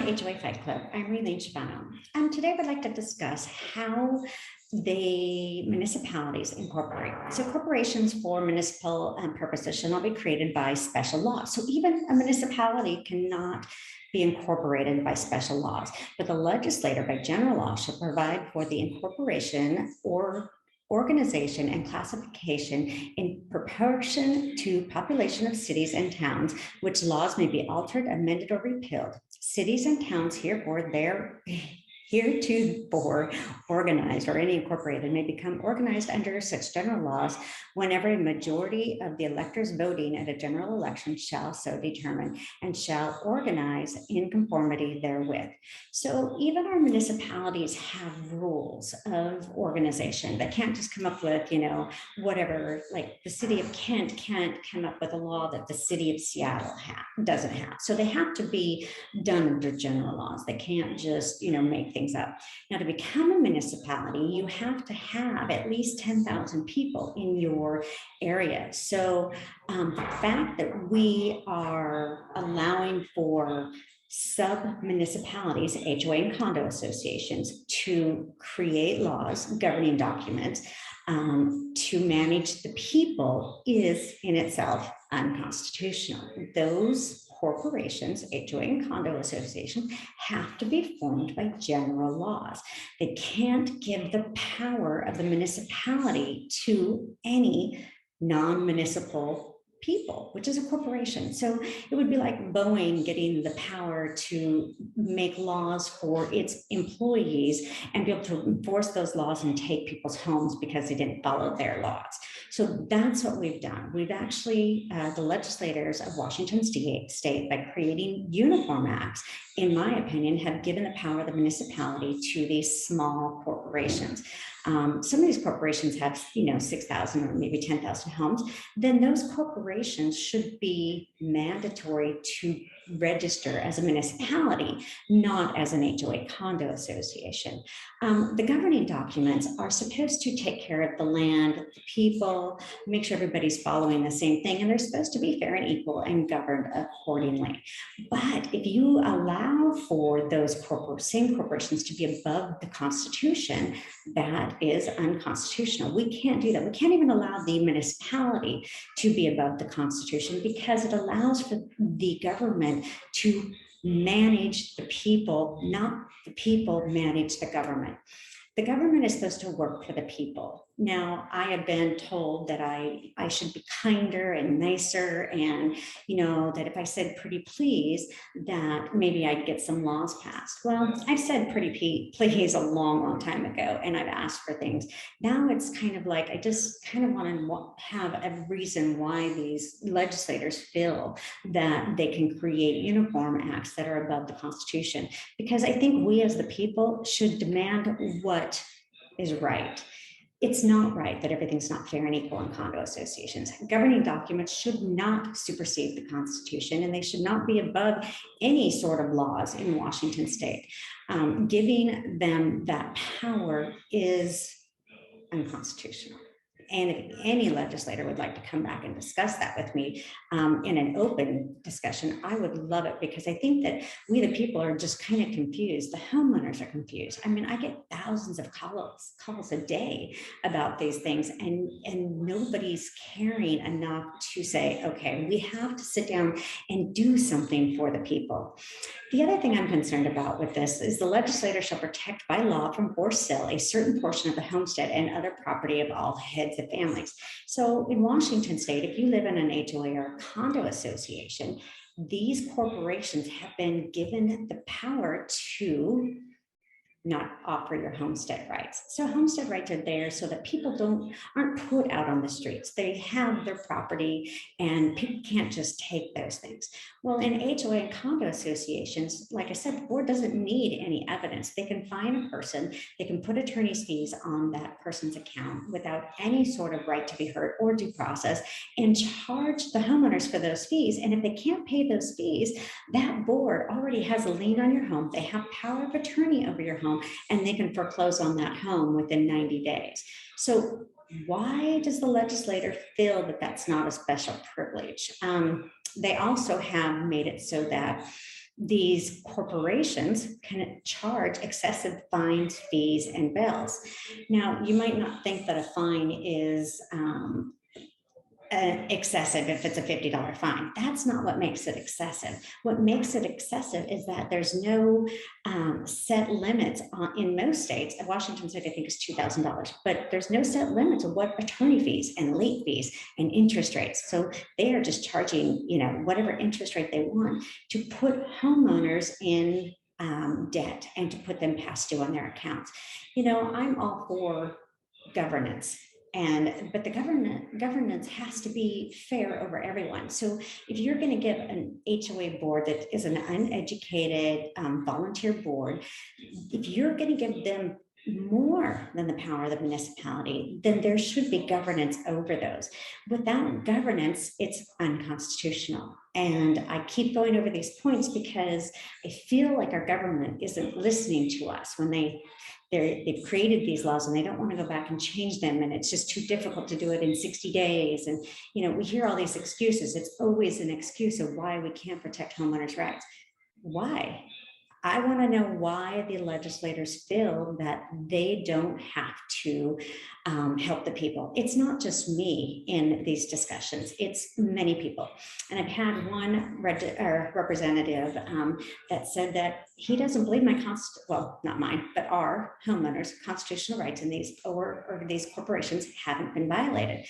HOA Fight Club. I'm Raylene Shabano. Today I would like to discuss how the municipalities incorporate. So corporations for municipal purposes shall not be created by special laws. So even a municipality cannot be incorporated by special laws, but the legislator by general law shall provide for the incorporation or organization and classification in proportion to population of cities and towns, which laws may be altered, amended, or repealed. Cities and towns heretofore organized or any incorporated may become organized under such general laws whenever a majority of the electors voting at a general election shall so determine and shall organize in conformity therewith. So even our municipalities have rules of organization that can't just come up with, whatever, like the city of Kent can't come up with a law that the city of Seattle doesn't have. So they have to be done under general laws. They can't just, make things up. Now, to become a municipality, you have to have at least 10,000 people in your area. So the fact that we are allowing for sub-municipalities, HOA and condo associations, to create laws, governing documents, to manage the people is in itself unconstitutional. Those corporations, HOA and condo associations, have to be formed by general laws. They can't give the power of the municipality to any non-municipal people, which is a corporation. So it would be like Boeing getting the power to make laws for its employees and be able to enforce those laws and take people's homes because they didn't follow their laws. So that's what we've done. We've actually, the legislators of Washington State, by creating uniform acts, in my opinion, have given the power of the municipality to these small corporations. Some of these corporations have, 6,000 or maybe 10,000 homes. Then those corporations should be mandatory to register as a municipality, not as an HOA condo association. The governing documents are supposed to take care of the land, the people, make sure everybody's following the same thing, and they're supposed to be fair and equal and governed accordingly. But if you allow for those same corporations to be above the Constitution, that is unconstitutional. We can't do that. We can't even allow the municipality to be above the Constitution because it allows for the government to manage the people, not the people manage the government. The government is supposed to work for the people. Now, I have been told that I should be kinder and nicer, and that if I said pretty please, that maybe I'd get some laws passed. Well, I've said pretty please a long time ago, and I've asked for things. Now it's kind of like I just kind of want to have a reason why these legislators feel that they can create uniform acts that are above the Constitution, because I think we as the people should demand what is right. It's not right that everything's not fair and equal in condo associations. Governing documents should not supersede the Constitution, and they should not be above any sort of laws in Washington State. Giving them that power is unconstitutional. And if any legislator would like to come back and discuss that with me in an open discussion, I would love it, because I think that we, the people, are just kind of confused. The homeowners are confused. I mean, I get thousands of calls a day about these things, and nobody's caring enough to say, okay, we have to sit down and do something for the people. The other thing I'm concerned about with this is the legislator shall protect by law from forced sale a certain portion of the homestead and other property of all heads of families. So in Washington State, if you live in an HOA or a condo association, these corporations have been given the power to not offer your homestead rights. So homestead rights are there so that people aren't put out on the streets. They have their property and people can't just take those things. Well, in HOA and condo associations, like I said, the board doesn't need any evidence. They can fine a person, they can put attorney's fees on that person's account without any sort of right to be heard or due process, and charge the homeowners for those fees. And if they can't pay those fees, that board already has a lien on your home. They have power of attorney over your home, and they can foreclose on that home within 90 days. So why does the legislator feel that that's not a special privilege? They also have made it so that these corporations can charge excessive fines, fees, and bills. Now, you might not think that a fine is excessive if it's a $50 fine. That's not what makes it excessive. What makes it excessive is that there's no set limits in most states. Washington State, I think, is $2,000, but there's no set limits of what attorney fees and late fees and interest rates. So they are just charging, whatever interest rate they want to put homeowners in debt and to put them past due on their accounts. I'm all for governance. But the governance has to be fair over everyone. So if you're going to give an HOA board that is an uneducated volunteer board, if you're going to give them more than the power of the municipality, then there should be governance over those. Without governance, it's unconstitutional. And I keep going over these points because I feel like our government isn't listening to us when they've created these laws and they don't want to go back and change them. And it's just too difficult to do it in 60 days. And, we hear all these excuses. It's always an excuse of why we can't protect homeowners' rights. Why? I want to know why the legislators feel that they don't have to help the people. It's not just me in these discussions, it's many people. And I've had one representative that said that he doesn't believe not mine, but our homeowners' constitutional rights in these or these corporations haven't been violated.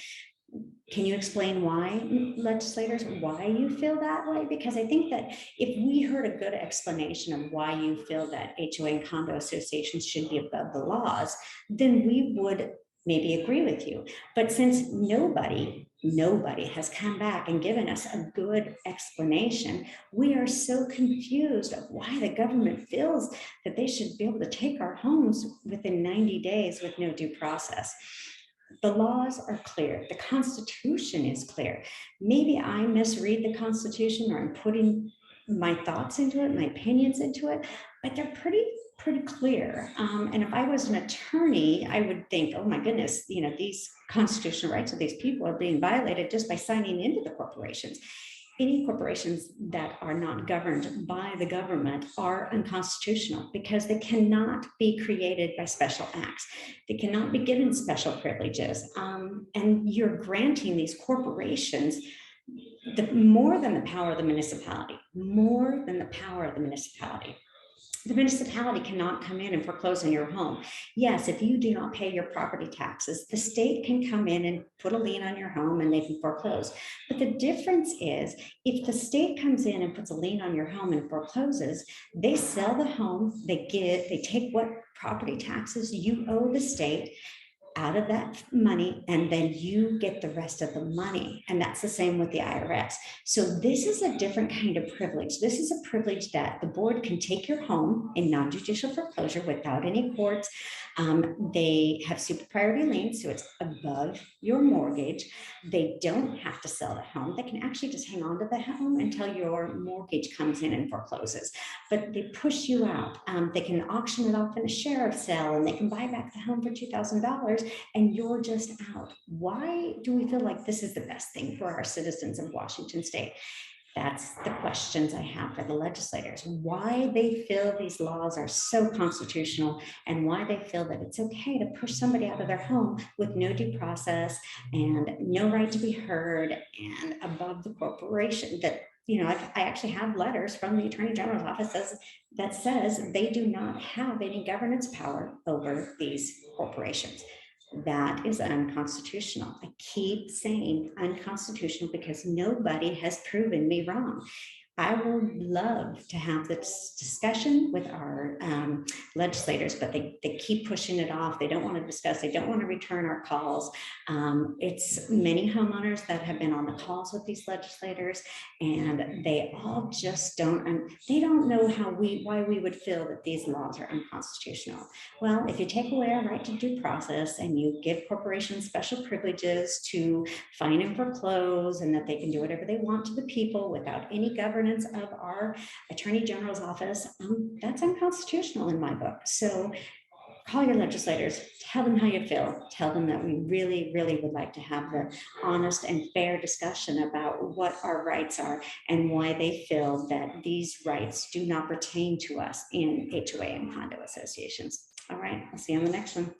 Can you explain why, legislators, why you feel that way? Because I think that if we heard a good explanation of why you feel that HOA and condo associations should be above the laws, then we would maybe agree with you. But since nobody has come back and given us a good explanation, we are so confused of why the government feels that they should be able to take our homes within 90 days with no due process. The laws are clear. The Constitution is clear. Maybe I misread the Constitution or I'm putting my thoughts into it, my opinions into it, but they're pretty clear. And if I was an attorney, I would think, oh my goodness, these constitutional rights of these people are being violated just by signing into the corporations. Any corporations that are not governed by the government are unconstitutional because they cannot be created by special acts. They cannot be given special privileges. And you're granting these corporations more than the power of the municipality, more than the power of the municipality. The municipality cannot come in and foreclose on your home. Yes, if you do not pay your property taxes, the state can come in and put a lien on your home and they can foreclose. But the difference is if the state comes in and puts a lien on your home and forecloses, they sell the home, they take what property taxes you owe the state out of that money, and then you get the rest of the money. And that's the same with the IRS. So this is a different kind of privilege. This is a privilege that the board can take your home in non-judicial foreclosure without any courts. They have super priority liens, so it's above your mortgage. They don't have to sell the home. They can actually just hang on to the home until your mortgage comes in and forecloses. But they push you out. They can auction it off in a sheriff's sale, and they can buy back the home for $2,000. And you're just out. Why do we feel like this is the best thing for our citizens of Washington State? That's the questions I have for the legislators. Why they feel these laws are so constitutional and why they feel that it's okay to push somebody out of their home with no due process and no right to be heard and above the corporation. That I actually have letters from the Attorney General's office that says they do not have any governance power over these corporations. That is unconstitutional. I keep saying unconstitutional because nobody has proven me wrong. I would love to have this discussion with our legislators, but they keep pushing it off. They don't want to discuss. They don't want to return our calls. It's many homeowners that have been on the calls with these legislators, and they all just they don't know why we would feel that these laws are unconstitutional. Well, if you take away our right to due process and you give corporations special privileges to fine and foreclose, and that they can do whatever they want to the people without any governance of our Attorney General's office, that's unconstitutional in my book. So call your legislators, tell them how you feel, tell them that we really, really would like to have the honest and fair discussion about what our rights are and why they feel that these rights do not pertain to us in HOA and condo associations. All right, I'll see you on the next one.